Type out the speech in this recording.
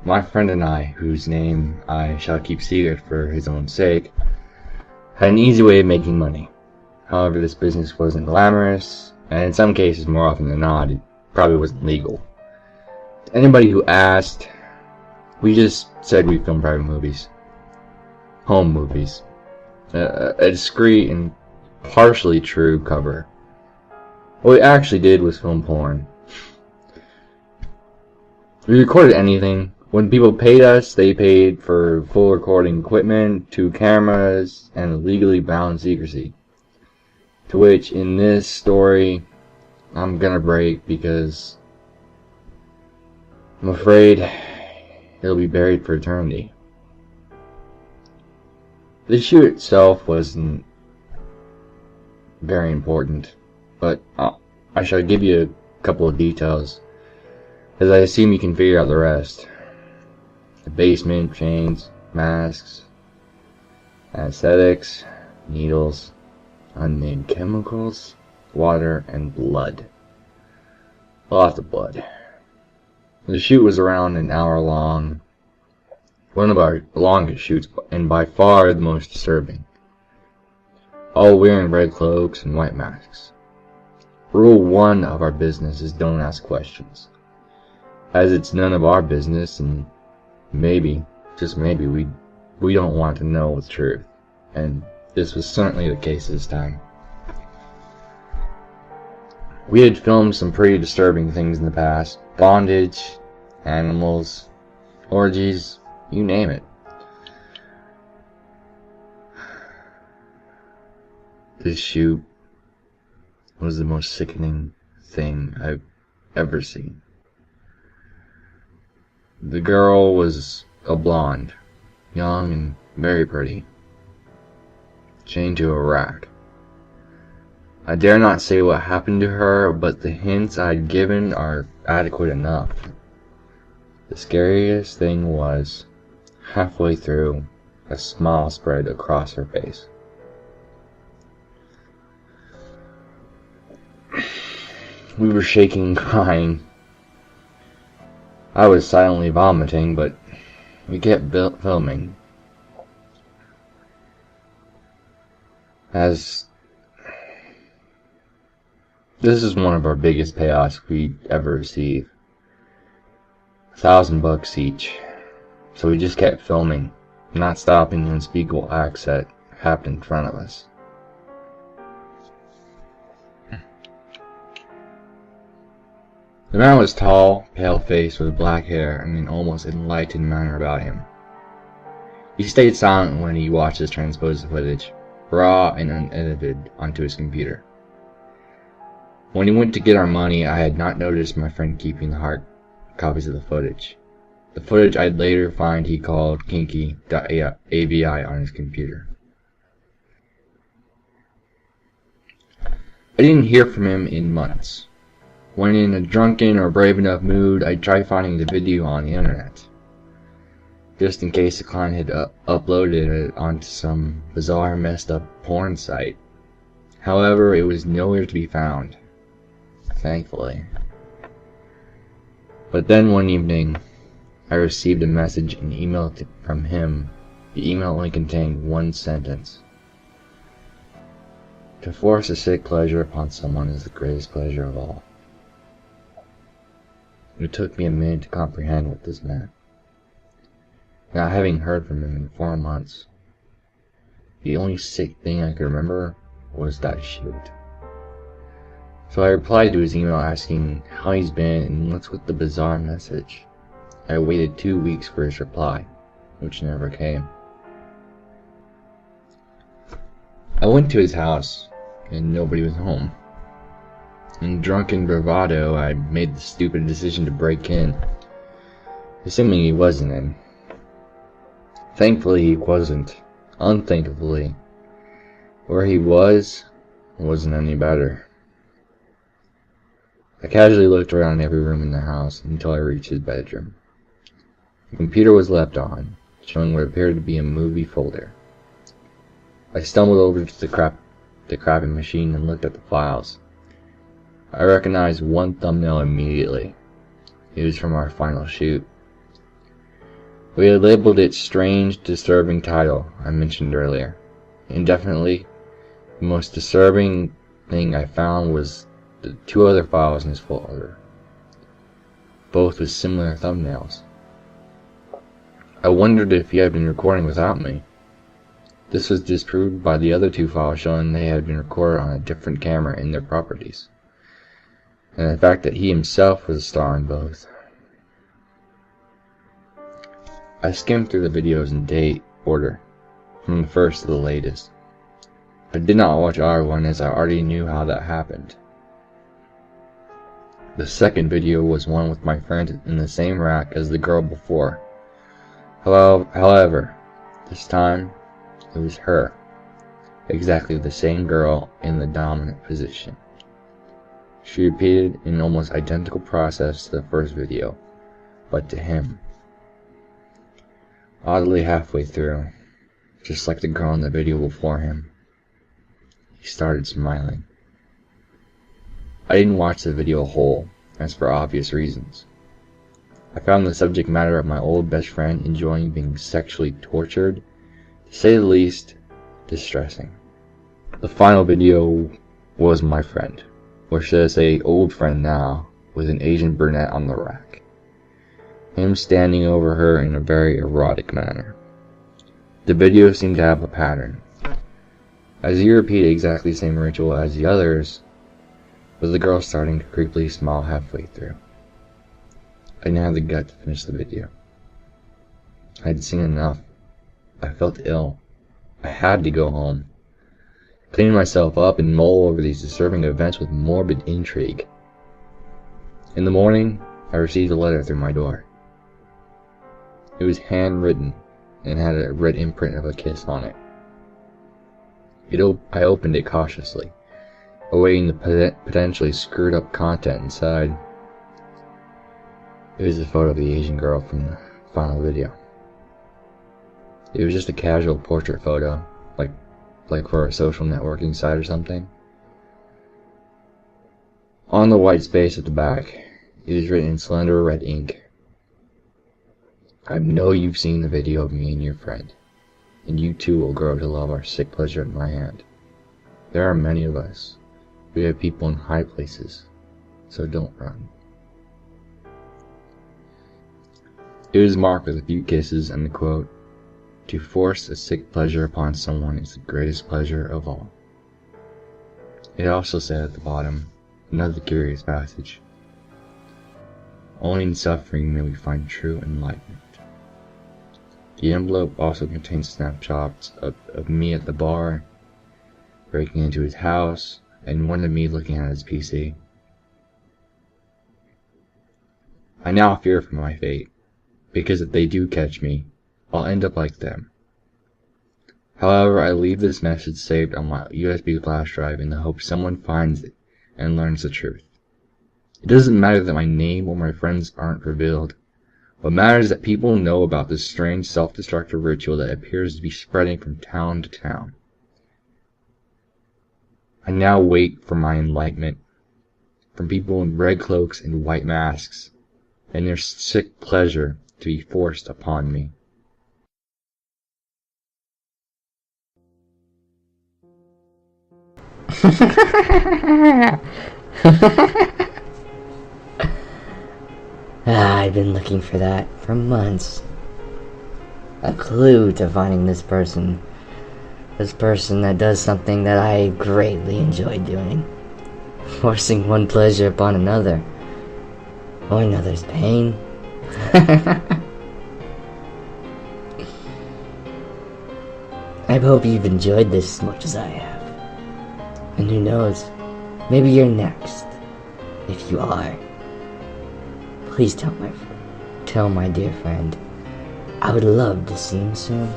My friend and I, whose name I shall keep secret for his own sake, had an easy way of making money. However, this business wasn't glamorous, and in some cases, more often than not, it probably wasn't legal. To anybody who asked, we just said we filmed private movies. Home movies. A discreet and partially true cover. What we actually did was film porn. We recorded anything. When people paid us, they paid for full recording equipment, 2 cameras, and legally bound secrecy. To which, in this story, I'm gonna break because I'm afraid it'll be buried for eternity. The shoot itself wasn't very important, but I shall give you a couple of details, as I assume you can figure out the rest. The basement, chains, masks, anesthetics, needles, unnamed chemicals, water, and blood. Lots of blood. The shoot was around an hour long, one of our longest shoots, and by far the most disturbing. All wearing red cloaks and white masks. Rule 1 of our business is don't ask questions, as it's none of our business, and maybe, just maybe, we don't want to know the truth, and this was certainly the case this time. We had filmed some pretty disturbing things in the past. Bondage, animals, orgies, you name it. This shoot was the most sickening thing I've ever seen. The girl was a blonde, young and very pretty, chained to a rack. I dare not say what happened to her, but the hints I'd given are adequate enough. The scariest thing was, halfway through, a smile spread across her face. We were shaking and crying. I was silently vomiting, but we kept filming. As this is one of our biggest payoffs we ever receive. $1,000 each. So we just kept filming, not stopping the unspeakable acts that happened in front of us. The man was tall, pale-faced, with black hair and an almost enlightened manner about him. He stayed silent when he watched us transpose the footage, raw and unedited, onto his computer. When he went to get our money, I had not noticed my friend keeping the hard copies of the footage. The footage I'd later find he called kinky.avi on his computer. I didn't hear from him in months. When in a drunken or brave enough mood, I'd try finding the video on the internet, just in case the client had uploaded it onto some bizarre messed up porn site. However, it was nowhere to be found, thankfully. But then one evening, I received a message and email from him. The email only contained one sentence. To force a sick pleasure upon someone is the greatest pleasure of all. It took me a minute to comprehend what this meant. Not having heard from him in 4 months, the only sick thing I could remember was that shoot. So I replied to his email asking how he's been and what's with the bizarre message. I waited 2 weeks for his reply, which never came. I went to his house, and nobody was home. In drunken bravado, I made the stupid decision to break in, assuming he wasn't in. Thankfully, he wasn't. Unthankfully, where he was, it wasn't any better. I casually looked around every room in the house until I reached his bedroom. The computer was left on, showing what appeared to be a movie folder. I stumbled over to the crappy machine and looked at the files. I recognized one thumbnail immediately. It was from our final shoot. We had labeled it strange, disturbing title I mentioned earlier. And definitely, the most disturbing thing I found was the 2 other files in his folder, both with similar thumbnails. I wondered if he had been recording without me. This was disproved by the other 2 files showing they had been recorded on a different camera in their properties, and the fact that he himself was a star in both. I skimmed through the videos in date order, from the first to the latest. I did not watch our one as I already knew how that happened. The second video was one with my friend in the same rack as the girl before. However, this time it was her, exactly the same girl in the dominant position. She repeated an almost identical process to the first video, but to him. Oddly, halfway through, just like the girl in the video before him, he started smiling. I didn't watch the video whole, as for obvious reasons. I found the subject matter of my old best friend enjoying being sexually tortured, to say the least, distressing. The final video was my friend, or should I say old friend now, with an Asian brunette on the rack. Him standing over her in a very erotic manner. The video seemed to have a pattern, as he repeated exactly the same ritual as the others, with the girl starting to creepily smile halfway through. I didn't have the gut to finish the video. I had seen enough. I felt ill. I had to go home, clean myself up and mull over these disturbing events with morbid intrigue. In the morning, I received a letter through my door. It was handwritten and had a red imprint of a kiss on it. I opened it cautiously, awaiting the potentially screwed up content inside. It was a photo of the Asian girl from the final video. It was just a casual portrait photo, like for a social networking site or something. On the white space at the back, it was written in slender red ink. I know you've seen the video of me and your friend, and you too will grow to love our sick pleasure in my hand. There are many of us. We have people in high places, so don't run. It was marked with a few kisses and the quote, "To force a sick pleasure upon someone is the greatest pleasure of all." It also said at the bottom, another curious passage, "Only in suffering may we find true enlightenment." The envelope also contains snapshots of me at the bar, breaking into his house, and one of me looking at his PC. I now fear for my fate, because if they do catch me, I'll end up like them. However, I leave this message saved on my USB flash drive in the hope someone finds it and learns the truth. It doesn't matter that my name or my friends aren't revealed. What matters is that people know about this strange self-destructive ritual that appears to be spreading from town to town. I now wait for my enlightenment, from people in red cloaks and white masks, and their sick pleasure to be forced upon me. I've been looking for that for months. A clue to finding this person. This person that does something that I greatly enjoy doing. Forcing one pleasure upon another. Or another's pain. I hope you've enjoyed this as much as I have. And who knows, maybe you're next. If you are, please tell my dear friend. I would love to see him soon.